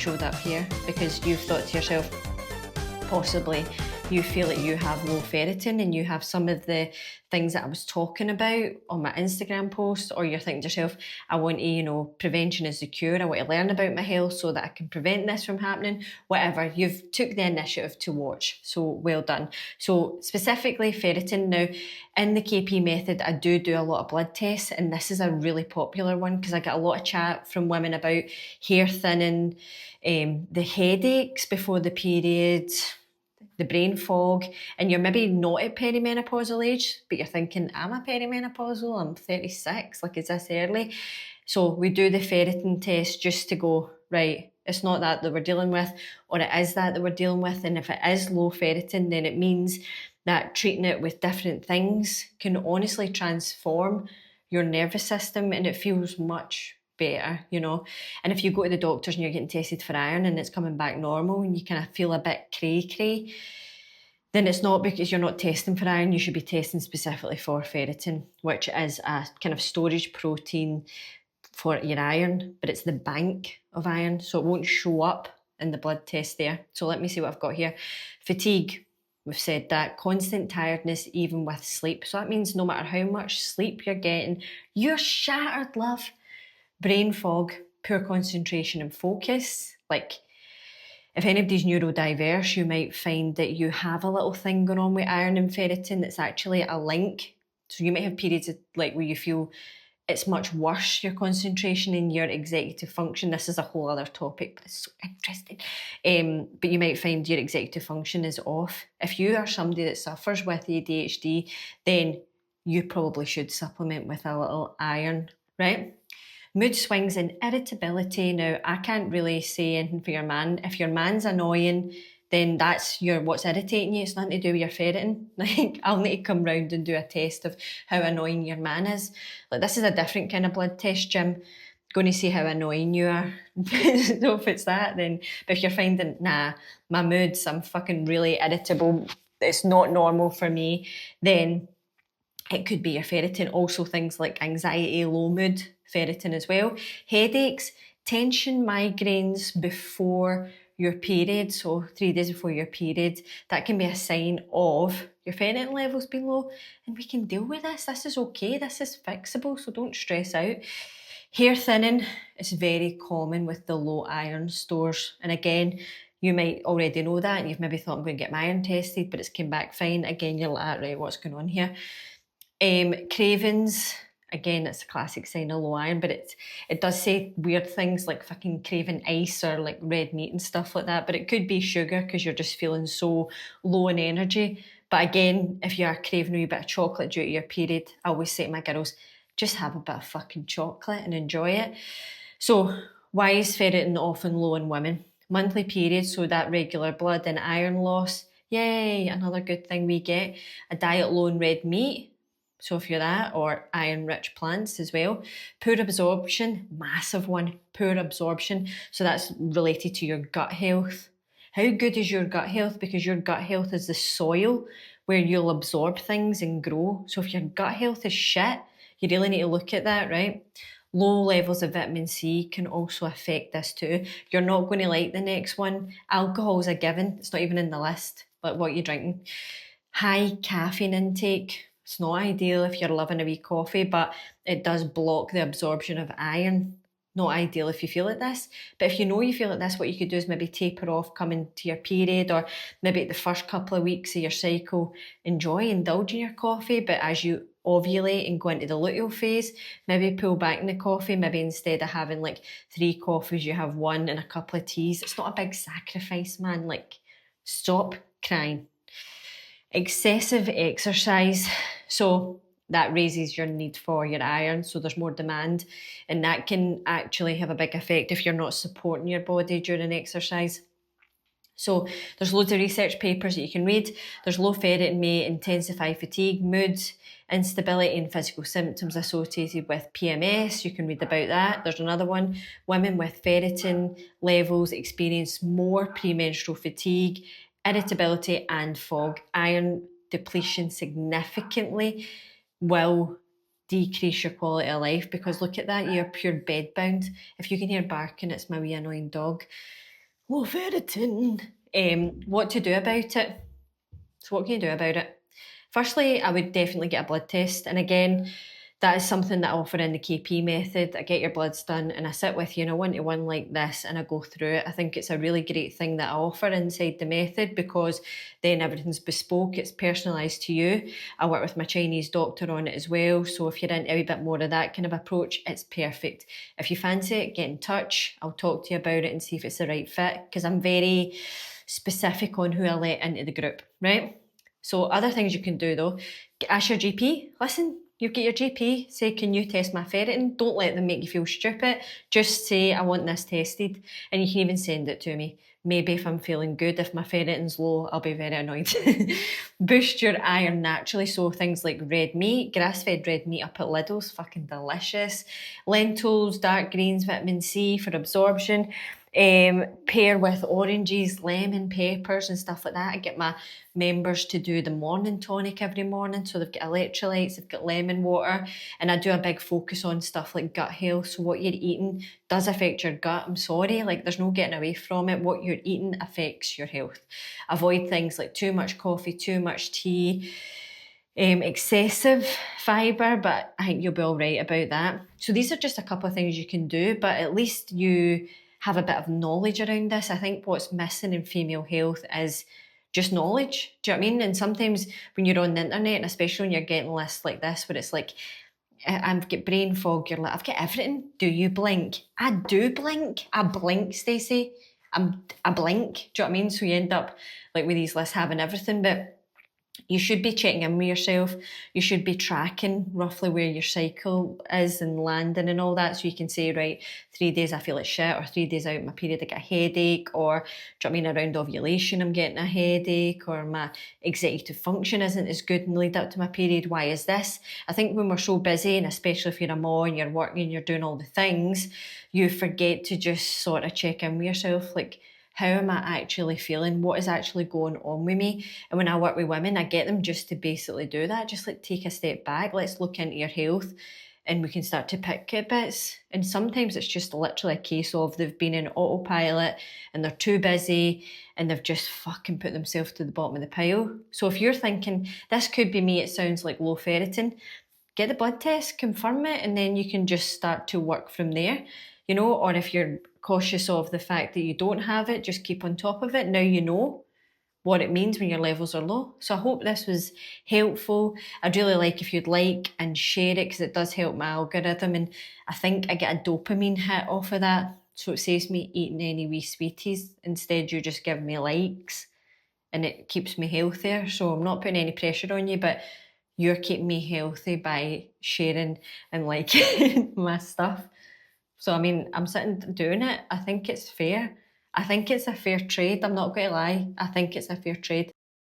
showed up here because you've thought to yourself, possibly you feel that you have low ferritin and you have some of the things that I was talking about on my Instagram post, or you're thinking to yourself, I want to, prevention is the cure. I want to learn about my health so that I can prevent this from happening. Whatever, you've took the initiative to watch, so well done. So specifically ferritin, now in the KP method, I do a lot of blood tests, and this is a really popular one because I get a lot of chat from women about hair thinning, the headaches before the period, the brain fog, and you're maybe not at perimenopausal age, but you're thinking, am I perimenopausal? I'm 36, is this early? So we do the ferritin test just to go, right, it's not that we're dealing with, or it is that we're dealing with, and if it is low ferritin, then it means that treating it with different things can honestly transform your nervous system, and it feels much better, and if you go to the doctors and you're getting tested for iron and it's coming back normal and you kind of feel a bit cray, then it's not because you're not testing for iron. You should be testing specifically for ferritin, which is a kind of storage protein for your iron, but it's the bank of iron, so it won't show up in the blood test there. So let me see what I've got here. Fatigue, we've said that. Constant tiredness even with sleep, so that means no matter how much sleep you're getting, you're shattered, love. Brain fog, poor concentration and focus. If anybody's neurodiverse, you might find that you have a little thing going on with iron and ferritin that's actually a link. So you might have periods where you feel it's much worse, your concentration and your executive function. This is a whole other topic, but it's so interesting. But you might find your executive function is off. If you are somebody that suffers with ADHD, then you probably should supplement with a little iron, right? Mood swings and irritability. Now, I can't really say anything for your man. If your man's annoying, then that's what's irritating you. It's nothing to do with your ferritin. I'll need to come round and do a test of how annoying your man is. This is a different kind of blood test, Jim. Going to see how annoying you are. So if it's that, then, but if you're finding, nah, my mood's, I'm fucking really irritable, it's not normal for me, then it could be your ferritin. Also things like anxiety, low mood, ferritin as well. Headaches, tension, migraines before your period, so 3 days before your period, that can be a sign of your ferritin levels being low, and we can deal with this. This is okay, this is fixable, so don't stress out. Hair thinning is very common with the low iron stores, and again, you might already know that, and you've maybe thought, I'm going to get my iron tested, but it's came back fine. Again, you're like, right, what's going on here? Cravings, again, it's a classic sign of low iron, but it does say weird things like fucking craving ice or like red meat and stuff like that, but it could be sugar because you're just feeling so low in energy. But again, if you are craving a wee bit of chocolate due to your period, I always say to my girls, just have a bit of fucking chocolate and enjoy it. So why is ferritin often low in women? Monthly periods, so that regular blood and iron loss. Yay, another good thing we get. A diet low in red meat, so if you're that, or iron-rich plants as well. Poor absorption, massive one, poor absorption. So that's related to your gut health. How good is your gut health? Because your gut health is the soil where you'll absorb things and grow. So if your gut health is shit, you really need to look at that, right? Low levels of vitamin C can also affect this too. You're not going to like the next one. Alcohol is a given. It's not even in the list, like what you're drinking. High caffeine intake. It's not ideal if you're loving a wee coffee, but it does block the absorption of iron. Not ideal if you feel like this. But if you know you feel like this, what you could do is maybe taper off coming to your period, or maybe at the first couple of weeks of your cycle, indulge in your coffee, but as you ovulate and go into the luteal phase, maybe pull back in the coffee. Maybe instead of having 3 coffees, you have 1 and a couple of teas. It's not a big sacrifice, man. Stop crying. Excessive exercise, so that raises your need for your iron, so there's more demand, and that can actually have a big effect if you're not supporting your body during exercise. So there's loads of research papers that you can read. There's low ferritin may intensify fatigue, mood, instability and physical symptoms associated with PMS. You can read about that. There's another one. Women with ferritin levels experience more premenstrual fatigue, irritability and fog. Iron depletion significantly will decrease your quality of life, because look at that, you're pure bedbound. If you can hear barking, it's my wee annoying dog. low ferritin. What to do about it? So what can you do about it? Firstly, I would definitely get a blood test. And again, that is something that I offer in the KP method. I get your bloods done and I sit with you in a one-to-one like this and I go through it. I think it's a really great thing that I offer inside the method because then everything's bespoke, it's personalised to you. I work with my Chinese doctor on it as well. So if you're into a wee bit more of that kind of approach, it's perfect. If you fancy it, get in touch. I'll talk to you about it and see if it's the right fit because I'm very specific on who I let into the group, right? So other things you can do though, ask your GP. Listen, you get your GP, say, can you test my ferritin? Don't let them make you feel stupid. Just say, I want this tested. And you can even send it to me. Maybe if I'm feeling good, if my ferritin's low, I'll be very annoyed. Boost your iron naturally. So things like red meat, grass-fed red meat up at Lidl's, fucking delicious. Lentils, dark greens, vitamin C for absorption. Pair with oranges, lemon, peppers and stuff like that. I get my members to do the morning tonic every morning. So they've got electrolytes, they've got lemon water, and I do a big focus on stuff like gut health. So what you're eating does affect your gut. I'm sorry, like there's no getting away from it. What you're eating affects your health. Avoid things like too much coffee, too much tea, excessive fibre, but I think you'll be all right about that. So these are just a couple of things you can do, but at least you have a bit of knowledge around this. I think what's missing in female health is just knowledge. Do you know what I mean? And sometimes when you're on the internet, and especially when you're getting lists like this, where it's like, I've got brain fog, you're like, I've got everything. Do you blink? I do blink. I blink, Stacey. I blink. Do you know what I mean? So you end up like with these lists having everything, but you should be checking in with yourself. You should be tracking roughly where your cycle is and landing and all that. So you can say, right, 3 days I feel like shit, or 3 days out of my period I get a headache, or do you know what I mean, around ovulation I'm getting a headache, or my executive function isn't as good in the lead up to my period. Why is this? I think when we're so busy, and especially if you're a mom and you're working and you're doing all the things, you forget to just sort of check in with yourself, like, how am I actually feeling? What is actually going on with me? And when I work with women, I get them just to basically do that. Just like take a step back. Let's look into your health and we can start to pick at bits. And sometimes it's just literally a case of they've been in autopilot and they're too busy and they've just fucking put themselves to the bottom of the pile. So if you're thinking, this could be me, it sounds like low ferritin, get the blood test, confirm it, and then you can just start to work from there, you know. Or if you're cautious of the fact that you don't have it, just keep on top of it. Now you know what it means when your levels are low. So I hope this was helpful. I'd really like if you'd like and share it because it does help my algorithm, and I think I get a dopamine hit off of that. So it saves me eating any wee sweeties. Instead, you just give me likes and it keeps me healthier. So I'm not putting any pressure on you, but you're keeping me healthy by sharing and liking my stuff. So, I mean, I'm sitting doing it. I think it's fair. I think it's a fair trade. I'm not going to lie. I think it's a fair trade.